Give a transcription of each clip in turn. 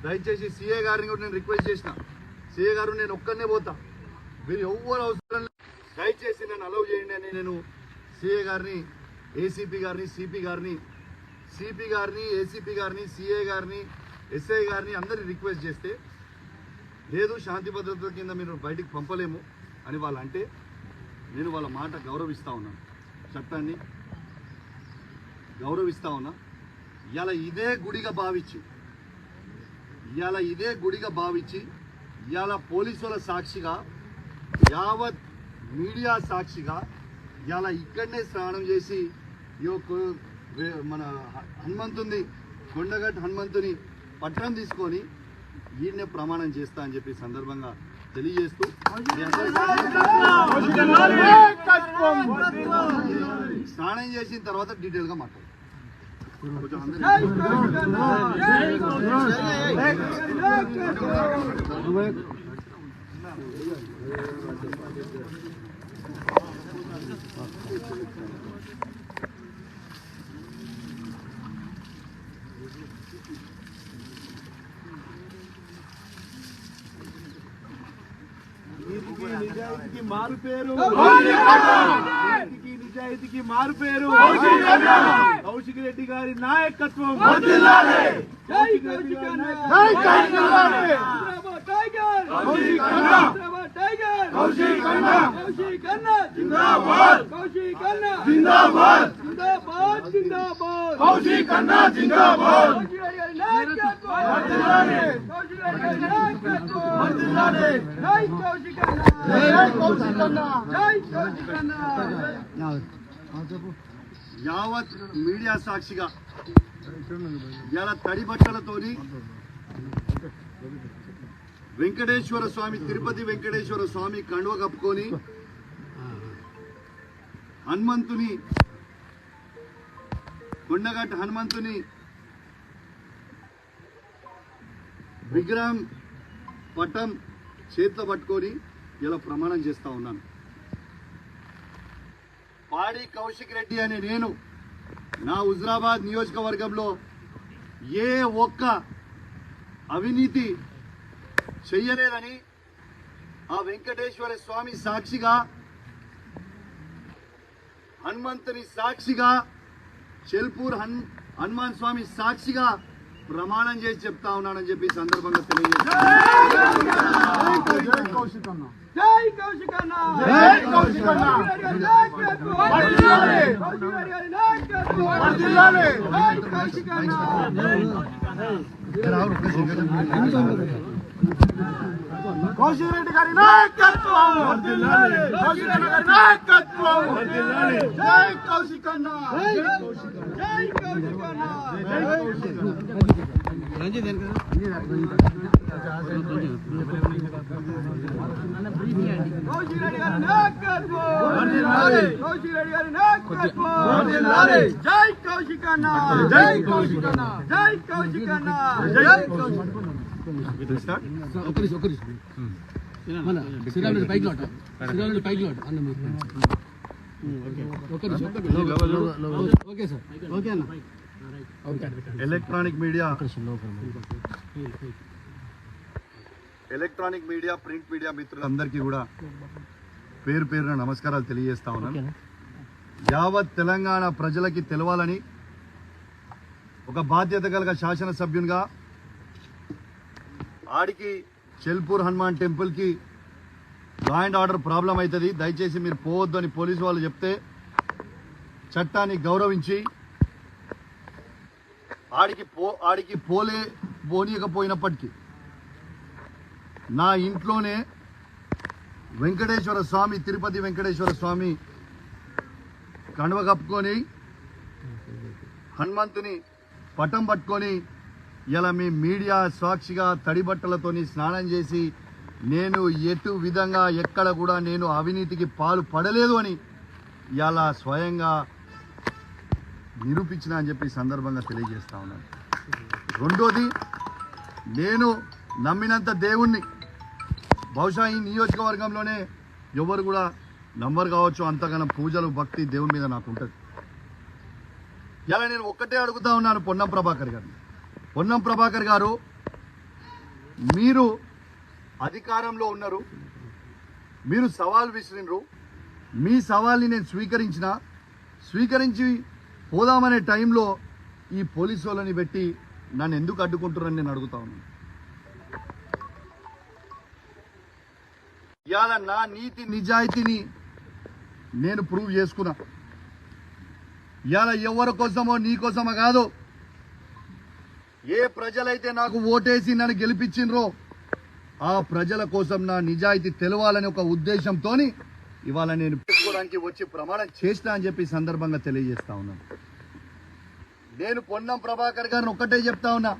దయచేసి సీఏ గారిని కూడా నేను రిక్వెస్ట్ చేసిన, సీఏ గారు నేను ఒక్కనే పోతా, మీరు ఎవరు అవసరం లేదు, దయచేసి నన్ను అలౌ చేయండి అని నేను సీఏ గారిని, ఏసీపీ గారిని, సిపి గారిని, సిపి గారిని, ఏసీపీ గారిని, సీఏ గారిని, ఎస్ఐ గారిని అందరినీ రిక్వెస్ట్ చేస్తే లేదు శాంతి భద్రతల కింద మీరు బయటికి పంపలేము అని వాళ్ళు అంటే నేను వాళ్ళ మాట గౌరవిస్తూ ఉన్నాను, చట్టాన్ని గౌరవిస్తూ ఉన్నా. ఇవాళ ఇదే గుడిగా భావించి ఇవాళ పోలీసుల సాక్షిగా యావత్ మీడియా సాక్షిగా ఇవాళ ఇక్కడనే స్నానం చేసి మన హనుమంతుని కొండగట్టు హనుమంతుని పట్టణం తీసుకొని ఈయన్నే ప్రమాణం చేస్తా అని చెప్పి సందర్భంగా తెలియజేస్తూ స్నానం చేసిన తర్వాత డీటెయిల్గా మాట్లాడు. నిజాయితీకి మారు పేరు, నిజాయితీకి మారు పేరు కౌశిక్ రెడ్డి గారి నాయకత్వం. యావత్ మీడియా సాక్షిగా ఇలా తడి బట్టలతోని వెంకటేశ్వర స్వామి, తిరుపతి వెంకటేశ్వర స్వామి కండువ కప్పుకొని హనుమంతుని, కొండగట్టు హనుమంతుని విగ్రహం పటం చేతిలో పట్టుకొని ఇలా ప్రమాణం చేస్తా ఉన్నాను. పాడి కౌశిక్ రెడ్డి అనే నేను నా హుజరాబాద్ నియోజకవర్గంలో ఏ ఒక్క అవినీతి చెయ్యలేదని ఆ వెంకటేశ్వర స్వామి సాక్షిగా, హనుమంతుని సాక్షిగా, చెల్పూర్ హనుమాన్ స్వామి సాక్షిగా ప్రమాణం చేసి చెప్తా ఉన్నానని చెప్పి సందర్భంగా తెలియజేస్తాను. కౌశిక్ రెడ్డి గారి నాయకత్వం, కౌశిక్ రెడ్డి గారి నాయకత్వం. జై కౌశిక్ అన్న, జై కౌశిక్ అన్న. కౌశిక్ రెడ్డి గారి నాయకత్వం, కౌశిక్ రెడ్డి గారి నాయకత్వం. జై కౌశిక్ అన్న, జై కౌశిక్ అన్న, జై కౌశిక్ అన్న, జై Kaushik. Electronic media print media మిత్రులందరికీ కూడా పేరు పేరున నమస్కారాలు తెలియజేస్తా ఉన్నాను. యావత్ తెలంగాణ ప్రజలకి తెలవాలని ఒక బాధ్యత కలిగిన శాసనసభ్యునిగా ఆడికి చెల్పూర్ హనుమాన్ టెంపుల్కి లా అండ్ ఆర్డర్ ప్రాబ్లం అవుతుంది, దయచేసి మీరు పోవద్దు అని పోలీసు వాళ్ళు చెప్తే చట్టాన్ని గౌరవించి ఆడికి పోనీయకపోయినప్పటికీ నా ఇంట్లోనే వెంకటేశ్వర స్వామి, తిరుపతి వెంకటేశ్వర స్వామి కండువ కప్పుకొని హనుమంతుని పటం పట్టుకొని ఇలా మీ మీడియా సాక్షిగా తడి బట్టలతోని స్నానం చేసి నేను ఎటు విధంగా ఎక్కడ కూడా నేను అవినీతికి పాలు పడలేదు అని ఇలా స్వయంగా నిరూపించిన అని చెప్పి సందర్భంగా తెలియజేస్తా ఉన్నాను. రెండోది, నేను నమ్మినంత దేవుణ్ణి బహుశా ఈ నియోజకవర్గంలోనే ఎవరు కూడా నమ్మరు కావచ్చు, అంతగానో పూజలు భక్తి దేవుని మీద నాకు ఉంటుంది. ఇలా నేను ఒక్కటే అడుగుతా ఉన్నాను పొన్నం ప్రభాకర్ గారు మీరు అధికారంలో ఉన్నారు, మీరు సవాల్ విసిరినరు. మీ సవాల్ని నేను స్వీకరించి పోదామనే టైంలో ఈ పోలీసు వాళ్ళని పెట్టి నన్ను ఎందుకు అడ్డుకుంటున్నారని నేను అడుగుతా ఉన్నాను. ఇవాళ నా నీతి నిజాయితీని నేను ప్రూవ్ చేసుకున్నా. ఇవాళ ఎవరి కోసమో నీ కోసమో కాదు, ఏ ప్రజలైతే నాకు ఓటేసి నన్ను గెలిపించినరో ఆ ప్రజల కోసం నా నిజాయితీ తెలవాలని ఒక ఉద్దేశంతో ఇవాళ నేను పెట్టుకోవడానికి వచ్చి ప్రమాణం చేసినా అని చెప్పి సందర్భంగా తెలియజేస్తా ఉన్నాను. నేను పొన్నం ప్రభాకర్ గారిని ఒక్కటే చెప్తా ఉన్నా,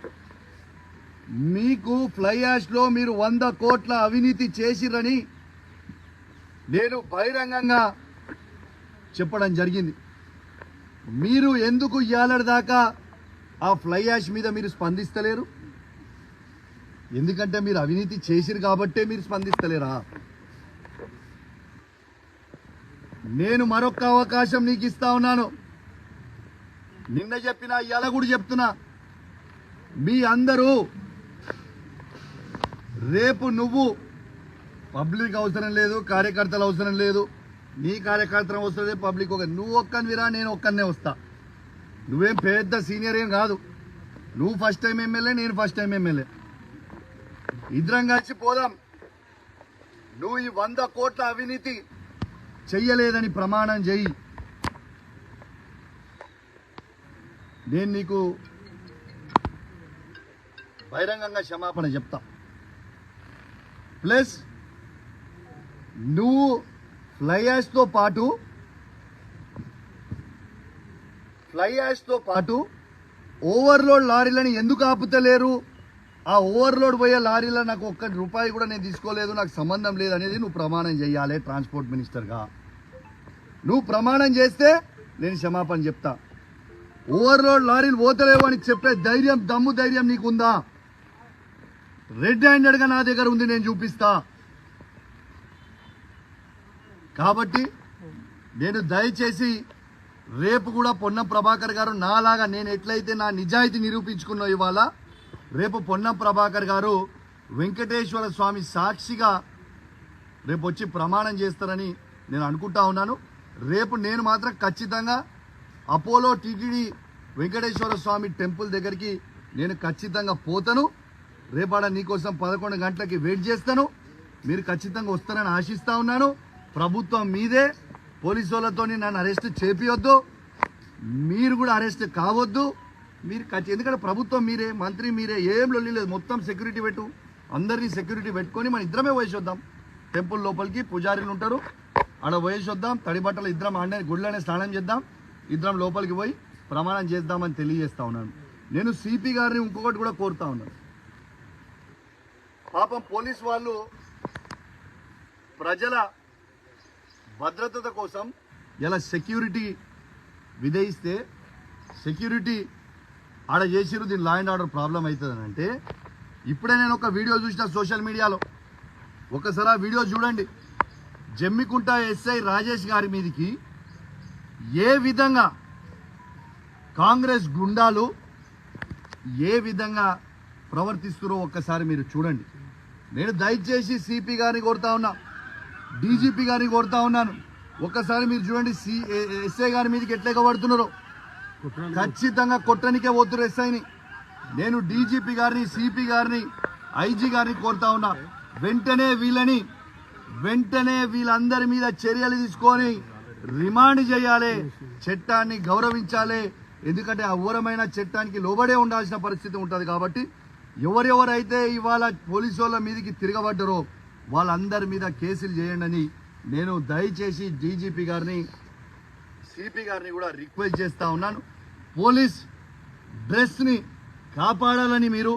మీకు ఫ్లై యాష్ లో మీరు 100 కోట్ల అవినీతి చేసిరని నేను బహిరంగంగా చెప్పడం జరిగింది. మీరు ఎందుకు ఇయ్యాలటి దాకా ఆ ఫ్లై యాష్ మీద మీరు స్పందిస్తలేరు? ఎందుకంటే మీరు అవినీతి చేసిరు కాబట్టే మీరు స్పందిస్తలేరా? నేను మరొక అవకాశం నీకు ఇస్తా ఉన్నాను. నిన్న చెప్పినా ఇవాళ కూడా చెప్తున్నా, మీ అందరూ రేపు నువ్వు పబ్లిక్ అవసరం లేదు, కార్యకర్తలు అవసరం లేదు, నీ కార్యకర్తలు అవసరం లేదు, పబ్లిక్ నువ్వు ఒక్కనివిరా, నేను ఒక్కనే వస్తా. నువ్వేం పెద్ద సీనియర్ ఏం కాదు, నువ్వు ఫస్ట్ టైం ఎమ్మెల్యే, నేను ఫస్ట్ టైం ఎమ్మెల్యే. ఇద్దరం కలిసి పోదాం. నువ్వు ఈ 100 కోట్ల అవినీతి చెయ్యలేదని ప్రమాణం చెయ్యి. నేను నీకు బహిరంగంగా క్షమాపణ చెప్తా. ప్లస్ నువ్వు ఫ్లై యాష్తో పాటు ఓవర్లోడ్ లారీలను ఎందుకు ఆపుతలేరు? ఆ ఓవర్లోడ్ పోయే లారీలో నాకు ₹1 కూడా నేను తీసుకోలేదు, నాకు సంబంధం లేదు అనేది నువ్వు ప్రమాణం చేయాలి. ట్రాన్స్పోర్ట్ మినిస్టర్గా నువ్వు ప్రమాణం చేస్తే నేను క్షమాపణ చెప్తా. ఓవర్లోడ్ లారీలు పోతలేవు అని చెప్పే దమ్ము ధైర్యం నీకుందా? రెడ్ హ్యాండెడ్గా నా దగ్గర ఉంది, నేను చూపిస్తా. కాబట్టి నేను దయచేసి రేపు కూడా పొన్నం ప్రభాకర్ గారు నాలాగా నేను ఎట్లయితే నా నిజాయితీ నిరూపించుకున్నా ఇవాళ, రేపు పొన్నం ప్రభాకర్ గారు వెంకటేశ్వర స్వామి సాక్షిగా రేపు వచ్చి ప్రమాణం చేస్తారని నేను అనుకుంటా ఉన్నాను. రేపు నేను మాత్రం ఖచ్చితంగా అపోలో టీటీడీ వెంకటేశ్వర స్వామి టెంపుల్ దగ్గరికి నేను ఖచ్చితంగా పోతాను. రేపాడ నీకోసం 11 గంటలకి వెయిట్ చేస్తాను. మీరు ఖచ్చితంగా వస్తారని ఆశిస్తా ఉన్నాను. ప్రభుత్వం మీదే, పోలీసు వాళ్ళతో నన్ను అరెస్ట్ చేపియొద్దు, మీరు కూడా అరెస్ట్ కావద్దు. మీరు ఎందుకంటే ప్రభుత్వం మీరే, మంత్రి మీరే, ఏం లొల్లి లేదు. మొత్తం సెక్యూరిటీ పెట్టు, అందరినీ సెక్యూరిటీ పెట్టుకొని మన ఇద్దరమే పోయేసొద్దాం. టెంపుల్ లోపలికి పూజారీలు ఉంటారు, ఆడ పోయేసొద్దాం. తడి బట్టలు ఇద్దరం ఆడే గుడిలోనే స్నానం చేద్దాం, ఇద్దరం లోపలికి పోయి ప్రమాణం చేద్దామని తెలియజేస్తా ఉన్నాను. నేను సిపి గారిని ఇంకొకటి కూడా కోరుతా ఉన్నాను. పాపం పోలీస్ వాళ్ళు ప్రజల భద్రత కోసం ఇలా సెక్యూరిటీ విధిస్తే సెక్యూరిటీ ఆడ చేసిరు, దీని లా అండ్ ఆర్డర్ ప్రాబ్లం అవుతుందని అంటే, ఇప్పుడే నేను ఒక వీడియో చూసిన సోషల్ మీడియాలో, ఒకసారి ఆ వీడియో చూడండి. జమ్మికుంట ఎస్ఐ రాజేష్ గారి మీదకి ఏ విధంగా కాంగ్రెస్ గుండాలు ఏ విధంగా ప్రవర్తిస్తున్నారో ఒక్కసారి మీరు చూడండి. నేను దయచేసి సిపి గారిని కోరుతా ఉన్నా, డీజీపీ గారిని కోరుతా ఉన్నాను, ఒక్కసారి మీరు చూడండి ఎస్ఐ గారి మీదకి ఎట్లా పడుతున్నారో. ఖచ్చితంగా కొట్టనికే పోతున్నారు ఎస్ఐని. నేను డీజీపీ గారిని, సిపి గారిని, ఐజీ గారిని కోరుతా ఉన్నా, వెంటనే వీళ్ళందరి మీద చర్యలు తీసుకొని రిమాండ్ చేయాలి, చట్టాన్ని గౌరవించాలి. ఎందుకంటే ఆ ఘోరమైన చట్టానికి లోబడే ఉండాల్సిన పరిస్థితి ఉంటుంది. కాబట్టి ఎవరెవరైతే ఇవాళ పోలీసు వాళ్ళ మీదకి తిరగబడ్డారో వాళ్ళందరి మీద కేసులు చేయండి అని నేను దయచేసి డీజీపీ గారిని, సిపి గారిని కూడా రిక్వెస్ట్ చేస్తా ఉన్నాను. పోలీస్ డ్రెస్ని కాపాడాలని మీరు